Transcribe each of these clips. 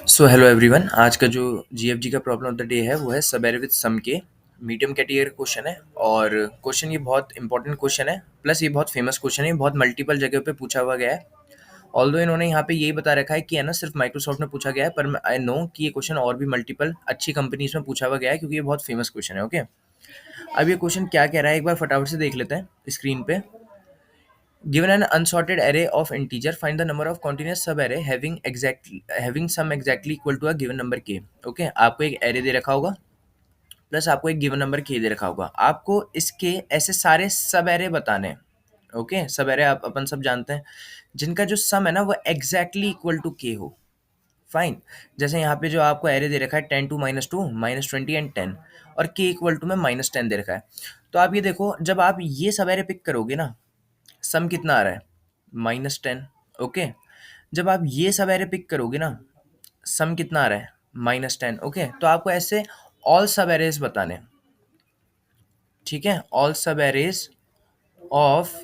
So hello everyone. आज का जो जीएफजी का प्रॉब्लम ऑफ द डे है वो है सब एरे विद सम के मीडियम कैटेगरी क्वेश्चन है। और क्वेश्चन ये बहुत इंपॉर्टेंट क्वेश्चन है, प्लस ये बहुत फेमस क्वेश्चन है, बहुत मल्टीपल जगह पे पूछा हुआ गया है। ऑल्दो इन्होंने यहाँ पे यही बता रखा है कि है ना सिर्फ माइक्रोसॉफ्ट में पूछा गया है, पर आई नो कि ये क्वेश्चन और भी मल्टीपल अच्छी कंपनीज में पूछा हुआ गया है क्योंकि ये बहुत फेमस क्वेश्चन है। ओके, अब ये क्वेश्चन क्या कह रहा है एक बार फटाफट से देख लेते हैं स्क्रीन पे। Given an unsorted array of integer, find the number of continuous subarray having sum exactly equal to a given number k. Okay, आपको एक array दे रखा होगा, प्लस आपको एक गिवन नंबर k दे रखा होगा। आपको इसके ऐसे सारे सब एरे बताने हैं। ओके, सब एरे आप अपन सब जानते हैं जिनका जो सम है ना वो एग्जैक्टली इक्वल टू k हो। फाइन। जैसे यहाँ पे जो आपको एरे दे रखा है 10 2 -2 -20 एंड 10, और k इक्वल टू में -10 दे रखा है। तो आप ये देखो, जब आप ये सब एरे पिक करोगे ना, सम कितना आ रहा है? -10। ओके, जब आप ये सब एरे पिक करोगे ना, सम कितना आ रहा है? -10। ओके, तो आपको ऐसे ऑल सब एरेज बताने हैं। ठीक है, ऑल सब arrays of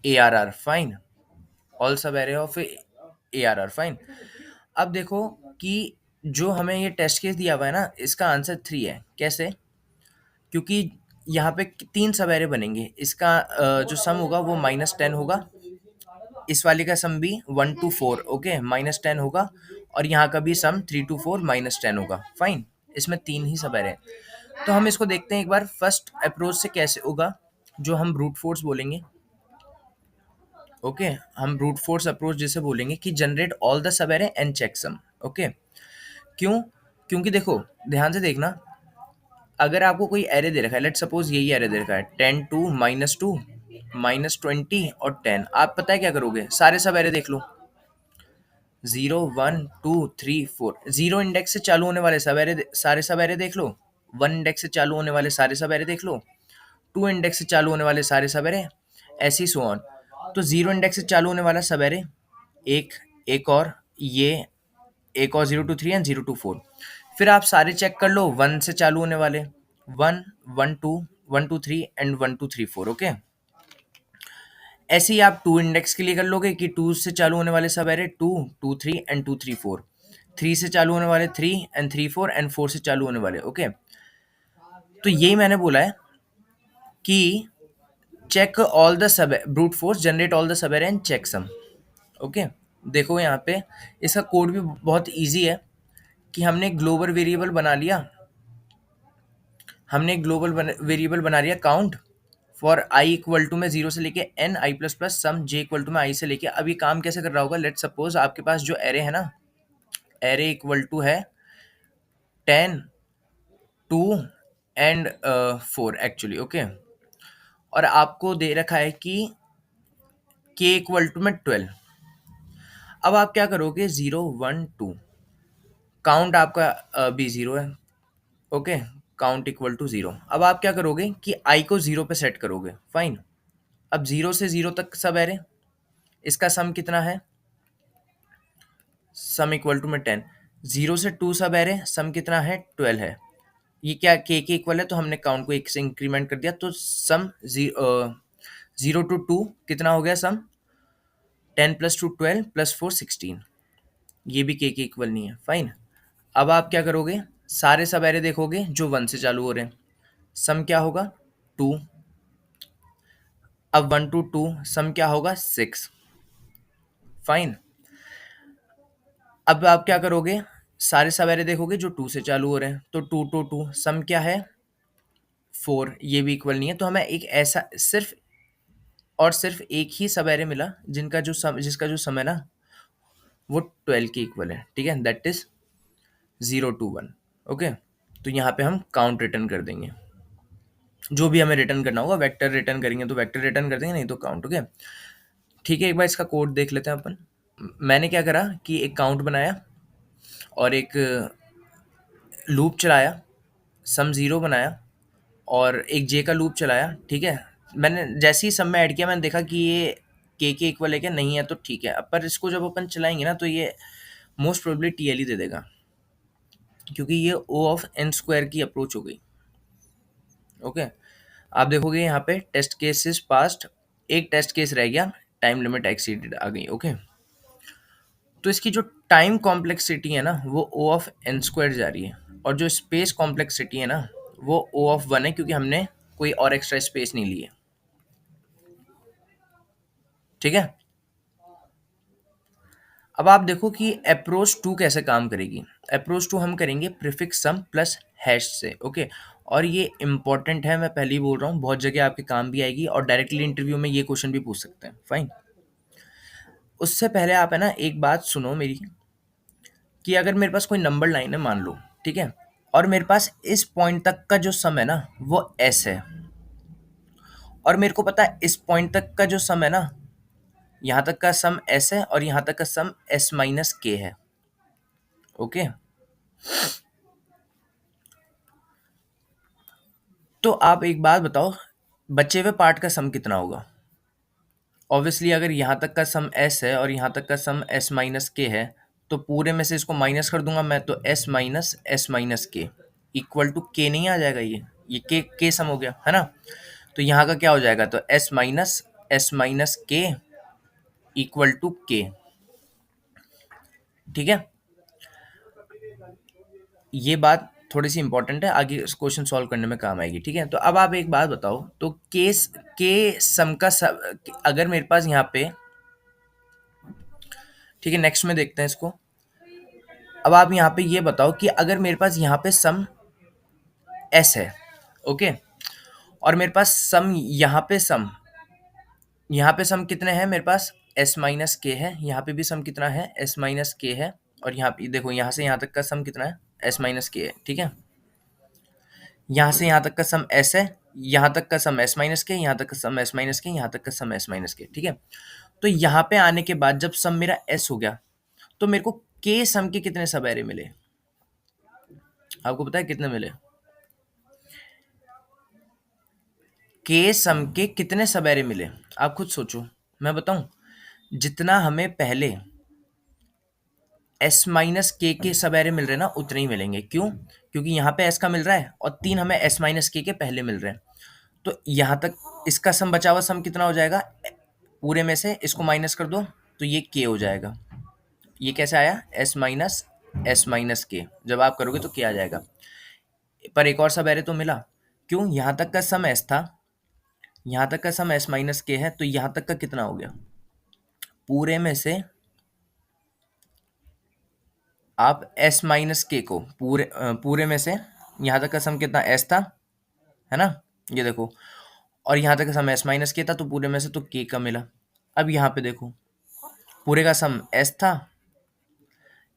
ARR। Fine, all सब एरे ऑफ ARR। फाइन। अब देखो कि जो हमें ये टेस्ट केस दिया हुआ है ना, इसका आंसर 3 है। कैसे? क्योंकि यहाँ पे 3 सब एरे बनेंगे। इसका जो सम होगा वो -10 होगा, इस वाले का सम भी 1 to 4 ओके -10 होगा, और यहाँ का भी सम 3 to 4 -10 होगा। फाइन, इसमें 3 ही सब एरे। तो हम इसको देखते हैं एक बार फर्स्ट अप्रोच से कैसे होगा, जो हम ब्रूट फोर्स बोलेंगे। ओके, हम ब्रूट फोर्स अप्रोच जैसे बोलेंगे कि generate all the sub array and check sum. Okay, क्यों? क्योंकि देखो, ध्यान से देखना, अगर आपको कोई एरे दे रखा है, लेट सपोज यही एरे दे रखा है 10 2 -2 -20 और 10, आप पता है क्या करोगे? सारे सब एरे देख लो, 0 1 2 3 4, 0 इंडेक्स से चालू होने वाले सब एरे, सारे सब एरे देख लो। 1 इंडेक्स से चालू होने वाले सारे सब एरे देख लो। 2 इंडेक्स से चालू होने वाले सारे सब एरे, ऐसे ही सो ऑन। तो 0 इंडेक्स से चालू होने वाला सब एरे एक, एक और ये, एक और 0 to 3 एंड 0 to 4। फिर आप सारे चेक कर लो 1 से चालू होने वाले, 1 1 2 1 2 3 एंड 1 2 3 4। ओके, ऐसे ही आप 2 इंडेक्स के लिए कर लोगे कि 2 से चालू होने वाले सब एरे 2 2 3 एंड 2 3 4, 3 से चालू होने वाले 3 एंड 3 4 एंड 4 से चालू होने वाले। ओके, तो यही मैंने बोला है कि check all the sub, brute force generate all the sub array and check sum. Okay, देखो यहाँ पे इसका कोड भी बहुत इजी है कि हमने ग्लोबल वेरिएबल बना लिया, हमने ग्लोबल वेरिएबल बना लिया count for i equal to में 0 से लेके n i plus plus sum j equal to में i से लेके। अब ये काम कैसे कर रहा होगा? लेट सपोज आपके पास जो एरे है ना, एरे इक्वल टू है 10 2 एंड 4 एक्चुअली। ओके, और आपको दे रखा है कि k इक्वल टू में 12। अब आप क्या करोगे? 0 1 2, काउंट आपका भी 0 है। Okay, count equal to 0। अब आप क्या करोगे कि i को 0 पे सेट करोगे। फाइन, अब 0 से 0 तक सब एरे, इसका सम कितना है? सम इक्वल टू में 10। 0 से 2 सब एरे, सम कितना है? 12 है। ये क्या k के इक्वल है, तो हमने काउंट को 1 से इंक्रीमेंट कर दिया, तो सम 0 to 2 कितना हो गया? सम 10 + 2 12 + 4 16। ये भी k के इक्वल नहीं है। फाइन, अब आप क्या करोगे? सारे सब एरे देखोगे जो 1 से चालू हो रहे हैं, सम क्या होगा? 2। अब 1 to 2 सम क्या होगा? 6। फाइन, अब आप क्या करोगे? सारे सवेरे देखोगे जो 2 से चालू हो रहे हैं, तो 2 to 2 सम क्या है? 4। ये भी इक्वल नहीं है, तो हमें एक ऐसा सिर्फ और सिर्फ एक ही सवेरे मिला जिसका जो सम है ना वो 12 के इक्वल है। ठीक है, दैट इज 0 to 1। ओके, तो यहाँ पे हम काउंट रिटर्न कर देंगे, जो भी हमें रिटर्न करना होगा। वेक्टर रिटर्न करेंगे तो वेक्टर रिटर्न कर देंगे, नहीं तो काउंट। ओके, ठीक है, एक बार इसका कोड देख लेते हैं अपन। मैंने क्या करा कि एक काउंट बनाया और एक लूप चलाया, सम 0 बनाया और एक जे का लूप चलाया। ठीक है, मैंने जैसे ही सम में ऐड किया, मैंने देखा कि ये के इक्वल है क्या? नहीं है, तो ठीक है। अब पर इसको जब अपन चलाएंगे ना, तो ये मोस्ट प्रोबेबली टीएल ही दे देगा, क्योंकि ये ओ ऑफ एन स्क्वायर की अप्रोच हो गई। ओके, आप देखोगे यहाँ पे टेस्ट केसेस पास्ट, एक टेस्ट केस रह गया, टाइम लिमिट एक्सीडेड आ गई। ओके, तो इसकी जो टाइम कॉम्प्लेक्सिटी है ना वो ओ ऑफ एन स्क्वायर जा रही है, और जो स्पेस कॉम्प्लेक्सिटी है ना वो ओ ऑफ वन है, क्योंकि हमने कोई और एक्स्ट्रा स्पेस नहीं ली है। ठीक है। अब आप देखो कि अप्रोच टू कैसे काम करेगी। अप्रोच टू हम करेंगे प्रीफिक्स सम प्लस हैश से। ओके। और ये इंपॉर्टेंट है, मैं पहले ही बोल रहा हूँ, बहुत जगह आपके काम भी आएगी और डायरेक्टली इंटरव्यू में ये क्वेश्चन भी पूछ सकते हैं। फाइन। उससे पहले आप है ना एक बात सुनो मेरी, कि अगर मेरे पास कोई नंबर लाइन है मान लो, ठीक है, और मेरे पास इस पॉइंट तक का जो सम है ना वो एस है, और मेरे को पता है इस पॉइंट तक का जो सम है ना, यहाँ तक का सम एस है और यहाँ तक का सम एस माइनस के है। ओके। तो आप एक बात बताओ, बचे हुए पार्ट का सम कितना होगा? ऑब्वियसली अगर यहाँ तक का सम एस है और यहाँ तक का सम एस माइनस के है, तो पूरे में से इसको माइनस कर दूंगा मैं, तो एस माइनस के इक्वल टू के नहीं आ जाएगा? ये के सम हो गया है ना। तो यहाँ का क्या हो जाएगा? तो एस माइनस के इक्वल टू के। ठीक है। ये बात थोड़ी सी इंपॉर्टेंट है, आगे इस क्वेश्चन सॉल्व करने में काम आएगी। ठीक है। तो अब आप एक बात बताओ, तो केस के सम का अगर मेरे पास यहाँ पे, ठीक है, नेक्स्ट में देखते हैं इसको। अब आप यहाँ पे ये बताओ कि अगर मेरे पास यहाँ पे सम एस है, ओके, और मेरे पास सम यहाँ पे सम कितने हैं मेरे पास? एस माइनस के है। यहाँ पे भी सम कितना है? एस माइनस के है। और यहाँ पे देखो, यहाँ से यहाँ तक का सम कितना है? एस माइनस के है। ठीक है। यहाँ से यहाँ तक का सम एस है, यहाँ तक का सम एस माइनस के, यहाँ तक का सम एस माइनस के, यहाँ तक का सम एस माइनस के। ठीक है। तो यहाँ पे आने के बाद जब सम मेरा एस हो गया, तो मेरे को के सम के कितने सब एरे मिले? आपको पता है कितने मिले? के सम के कितने सब एरे मिले? आप खुद सोचो, मैं बताऊं। जितना हमें पहले एस माइनस के सब एरे मिल रहे हैं ना, उतने ही मिलेंगे। क्यों? क्योंकि यहाँ पे एस का मिल रहा है और 3 हमें एस माइनस के पहले मिल रहे हैं। तो यहाँ तक इसका सम, बचा हुआ सम कितना हो जाएगा? पूरे में से इसको माइनस कर दो तो ये के हो जाएगा। ये कैसे आया? एस माइनस के जब आप करोगे तो क्या आ जाएगा। पर एक और सब एरे तो मिला। क्यों? यहाँ तक का सम एस था, यहाँ तक का सम एस माइनस के है, तो यहाँ तक का कितना हो गया? पूरे में से आप एस माइनस के को पूरे में से, यहाँ तक का सम कितना? एस था, है ना, ये देखो। और यहाँ तक का सम एस माइनस के था, तो पूरे में से तो के का मिला। अब यहाँ पे देखो, पूरे का सम एस था,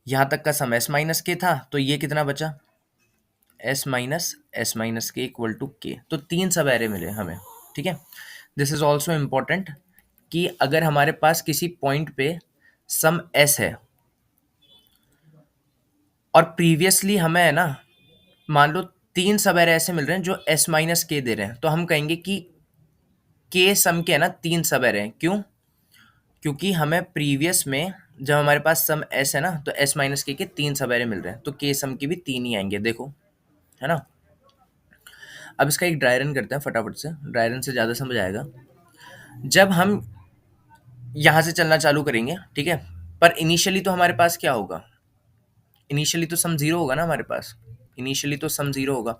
यहाँ तक का सम एस माइनस के था, तो ये कितना बचा? एस माइनस के इक्वल टू के। तो 3 सब एरे मिले हमें। ठीक है। दिस इज ऑल्सो इम्पॉर्टेंट, कि अगर हमारे पास किसी पॉइंट पे सम एस है और प्रीवियसली हमें है ना, मान लो 3 सब एरे ऐसे मिल रहे हैं जो एस माइनस के दे रहे हैं, तो हम कहेंगे कि के सम के है ना 3 सब एरे हैं। क्यों? क्योंकि हमें प्रीवियस में जब हमारे पास सम एस है ना, तो एस माइनस के 3 सब एरे मिल रहे हैं, तो के सम के भी 3 ही आएंगे। देखो, है ना। अब इसका एक ड्राई रन करते हैं फटाफट से, ड्राई रन से ज़्यादा समझ आएगा। जब हम यहाँ से चलना चालू करेंगे, ठीक है, पर इनिशियली तो हमारे पास क्या होगा? इनिशियली तो सम जीरो होगा ना हमारे पास। इनिशियली तो सम जीरो होगा।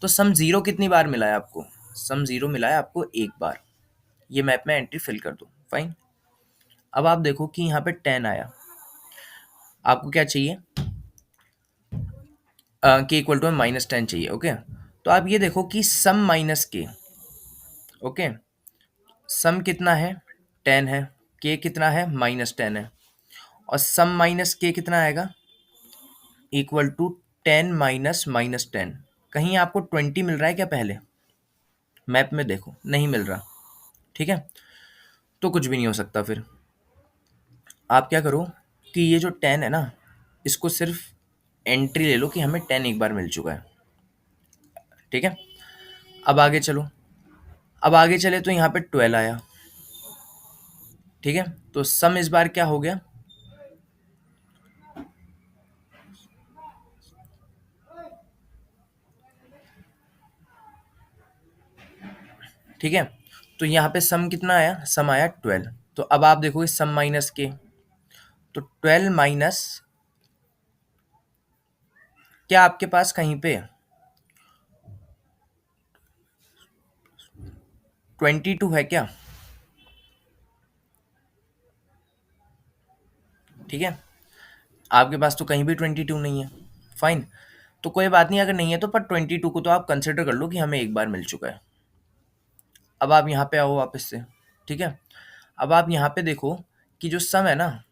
तो सम जीरो कितनी बार मिला है आपको? सम जीरो मिला है आपको एक बार। ये मैप में एंट्री फिल कर दो। फाइन। अब आप देखो कि यहाँ पे 10 आया। आपको क्या चाहिए? के इक्वल टू -10 चाहिए। ओके। तो आप ये देखो कि सम माइनस के, ओके, सम कितना है? 10 है। के कितना है? -10 है। और सम माइनस के कितना आएगा? Equal to 10 minus -10। कहीं आपको 20 मिल रहा है क्या? पहले मैप में देखो, नहीं मिल रहा। ठीक है। तो कुछ भी नहीं हो सकता। फिर आप क्या करो कि ये जो 10 है ना, इसको सिर्फ एंट्री ले लो कि हमें 10 एक बार मिल चुका है। ठीक है। अब आगे चलो। अब आगे चले तो यहाँ पे 12 आया। ठीक है। तो सम इस बार क्या हो गया? ठीक है। तो यहाँ पे सम कितना आया? सम आया 12। तो अब आप देखोगे सम माइनस के, तो 12 माइनस क्या आपके पास कहीं पे 22 है क्या? ठीक है, आपके पास तो कहीं भी 22 नहीं है। फाइन, तो कोई बात नहीं, अगर नहीं है तो पर 22 को तो आप कंसिडर कर लो कि हमें एक बार मिल चुका है। अब आप यहाँ पे आओ वापस से। ठीक है, अब आप यहाँ पे देखो कि जो सम है ना,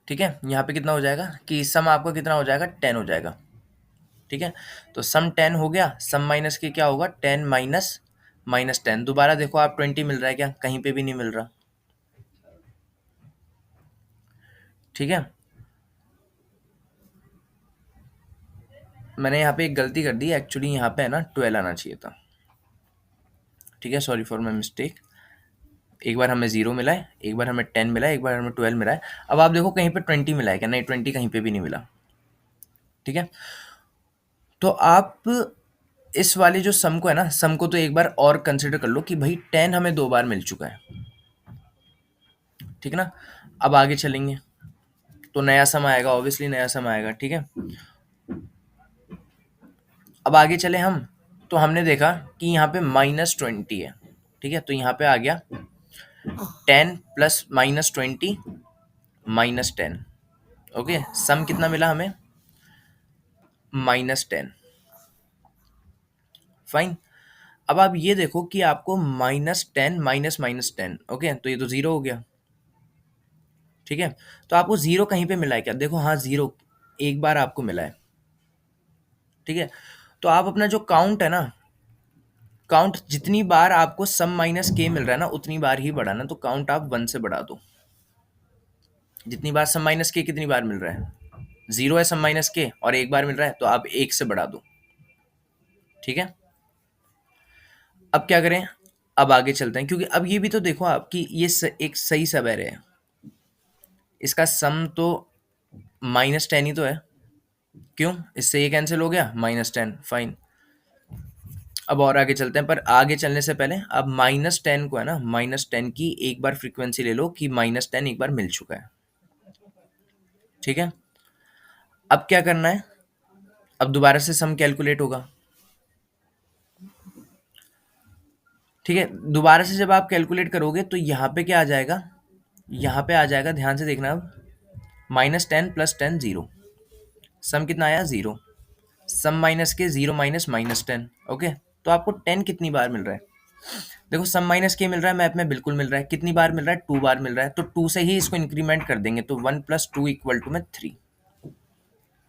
ठीक है, यहाँ पे कितना हो जाएगा कि सम आपका कितना हो जाएगा, 10 हो जाएगा। ठीक है, तो सम 10 हो गया, सम माइनस के क्या होगा, 10 माइनस माइनस 10। दोबारा देखो आप 20 मिल रहा है क्या? कहीं पे भी नहीं मिल रहा। ठीक है, मैंने यहाँ पे एक गलती कर दी, एक्चुअली यहाँ पे है ना 12 आना चाहिए था। ठीक है, सॉरी फॉर माई मिस्टेक। एक बार हमें 0 मिला है, एक बार हमें 10 मिला है, एक बार हमें 12 मिला है। अब आप देखो कहीं पे 20 मिला है क्या? नहीं, 20 कहीं पे भी नहीं मिला। ठीक है, तो आप इस वाले जो सम को है ना, सम को तो एक बार और कंसिडर कर लो कि भाई 10 हमें 2 बार मिल चुका है। ठीक है ना, अब आगे चलेंगे तो नया सम आएगा, ऑब्वियसली नया सम आएगा। ठीक है, अब आगे चले हम, तो हमने देखा कि यहाँ पे -20 है। ठीक है, तो यहाँ पे आ गया 10 प्लस -20 -10। ओके, सम कितना मिला हमें, -10। फाइन, अब आप ये देखो कि आपको -10 माइनस -10, ओके, तो ये तो 0 हो गया। ठीक है, तो आपको 0 कहीं पे मिला है क्या? देखो हाँ, 0 एक बार आपको मिला है। ठीक है, तो आप अपना जो काउंट है ना, काउंट जितनी बार आपको सम माइनस के मिल रहा है ना, उतनी बार ही बढ़ाना। तो काउंट आप 1 से बढ़ा दो। जितनी बार सम माइनस के कितनी बार मिल रहा है, 0 है सम माइनस के और एक बार मिल रहा है, तो आप 1 से बढ़ा दो। ठीक है, अब क्या करें, अब आगे चलते हैं, क्योंकि अब ये भी तो देखो आप कि ये एक सही सब है। इसका सम तो -10 ही तो है। क्यों, इससे ये कैंसिल हो गया, -10। फाइन, अब और आगे चलते हैं, पर आगे चलने से पहले अब -10 को है ना, -10 की एक बार फ्रीक्वेंसी ले लो कि -10 एक बार मिल चुका है। ठीक है, अब क्या करना है, अब दोबारा से सम कैलकुलेट होगा। ठीक है, दोबारा से जब आप कैलकुलेट करोगे तो यहाँ पे क्या आ जाएगा, यहाँ पे आ जाएगा, ध्यान से देखना अब, -10 + 10 0। सम कितना आया, 0। सम माइनस के 0 माइनस -10। ओके, तो आपको 10 कितनी बार मिल रहा है? देखो सम माइनस के मिल रहा है, मैथ में बिल्कुल मिल रहा है। कितनी बार मिल रहा है, 2 बार मिल रहा है। तो 2 से ही इसको इंक्रीमेंट कर देंगे, तो 1 + 2 = में 3।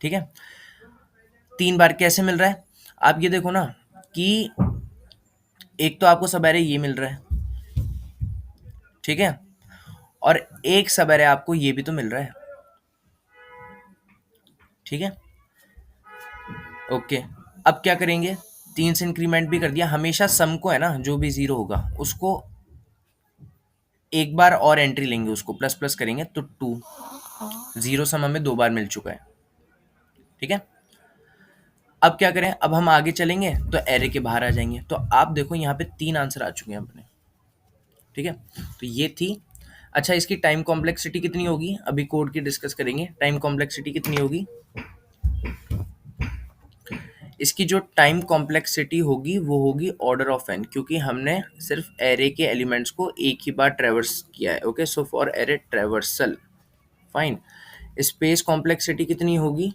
ठीक है, 3 बार कैसे मिल रहा है, आप ये देखो ना कि एक तो आपको सवेरे ये मिल रहा है। ठीक है, और एक सवेरे आपको ये भी तो मिल रहा है। ठीक है, ओके, अब क्या करेंगे, 3 से इंक्रीमेंट भी कर दिया। हमेशा सम को है ना, जो भी 0 होगा उसको एक बार और एंट्री लेंगे, उसको प्लस प्लस करेंगे, तो 2। 0 सम हमें 2 बार मिल चुका है। ठीक है, अब क्या करें, अब हम आगे चलेंगे तो एरे के बाहर आ जाएंगे। तो आप देखो यहाँ पे 3 आंसर आ चुके हैं अपने। ठीक है, तो ये थी। अच्छा, इसकी टाइम कॉम्प्लेक्सिटी कितनी होगी, अभी कोड की डिस्कस करेंगे। टाइम कॉम्प्लेक्सिटी कितनी होगी, इसकी जो टाइम कॉम्प्लेक्सिटी होगी वो होगी ऑर्डर ऑफ एन, क्योंकि हमने सिर्फ एरे के एलिमेंट्स को एक ही बार ट्रेवर्स किया है। Okay, so for array traversal. Fine, space complexity कितनी होगी,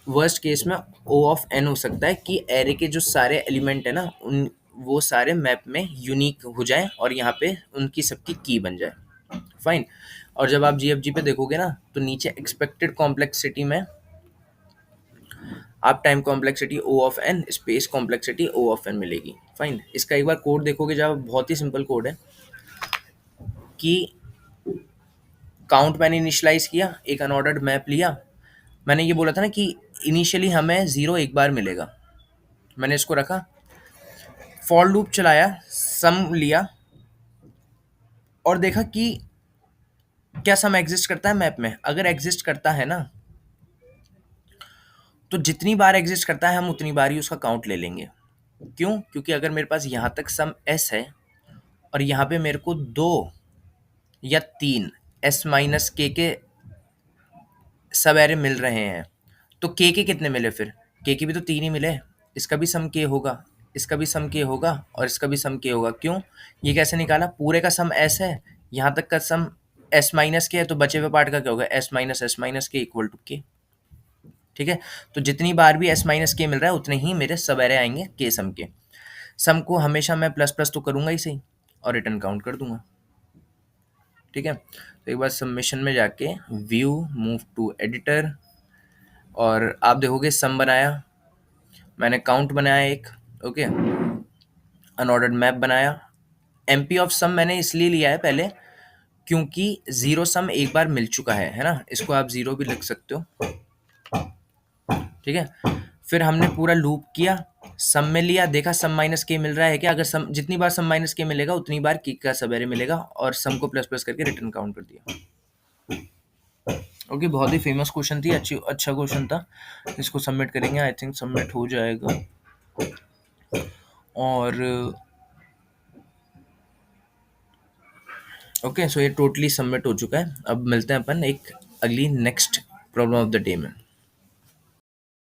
वर्स्ट केस में ओ ऑफ एन हो सकता है कि एरे के जो सारे एलिमेंट है ना, उन वो सारे मैप में यूनिक हो जाएं और यहाँ पे उनकी सबकी की बन जाए। फाइन, और जब आप जीएफजी पे देखोगे ना, तो नीचे एक्सपेक्टेड कॉम्प्लेक्सिटी में आप time complexity O of N, space complexity O of N मिलेगी। फाइन, इसका एक बार कोड देखोगे जब, बहुत ही सिंपल कोड है कि काउंट मैंने इनिशलाइज किया, एक अनऑर्डर्ड मैप लिया। मैंने ये बोला था ना कि इनिशियली हमें 0 एक बार मिलेगा, मैंने इसको रखा, फॉर लूप चलाया, सम लिया और देखा कि क्या सम एग्जिस्ट करता है मैप में। अगर एग्जिस्ट करता है ना, तो जितनी बार एग्जिस्ट करता है हम उतनी बार ही उसका काउंट ले लेंगे। क्यों, क्योंकि अगर मेरे पास यहाँ तक सम एस है और यहाँ पे मेरे को 2 या 3 S - के सब एरे मिल रहे हैं, तो के कितने मिले फिर? के भी तो 3 ही मिले। इसका भी सम के होगा, इसका भी सम के होगा और इसका भी सम के होगा। क्यों? ये कैसे निकाला? पूरे का सम एस है, यहाँ तक का सम एस माइनस के है, तो बचे हुए पार्ट का क्या होगा? एस माइनस के इक्वल टू के। ठीक है, तो जितनी बार भी एस माइनस के मिल रहा है उतने ही मेरे सब एरे आएंगे के सम के। सम को हमेशा मैं प्लस प्लस तो करूंगा ही सही, और रिटर्न काउंट कर दूंगा। ठीक है, तो एक बार सबमिशन में जाके व्यू, मूव टू एडिटर, और आप देखोगे सम बनाया, मैंने काउंट बनाया एक, ओके, अनऑर्डर्ड मैप बनाया। एमपी ऑफ सम मैंने इसलिए लिया है पहले क्योंकि जीरो सम एक बार मिल चुका है ना, इसको आप जीरो भी लिख सकते हो। ठीक है, फिर हमने पूरा लूप किया, सम में लिया, देखा सम माइनस के मिल रहा है क्या? अगर सम, जितनी बार सम माइनस के मिलेगा उतनी बार की का सब एरे मिलेगा, और सम को प्लस प्लस करके रिटर्न काउंट कर दिया। ओके, बहुत ही फेमस क्वेश्चन थी, अच्छा क्वेश्चन था। इसको सबमिट करेंगे, आई थिंक सबमिट हो जाएगा। और ओके, सो ये टोटली सबमिट हो चुका है। अब मिलते हैं अपन एक अगली next problem of the day में।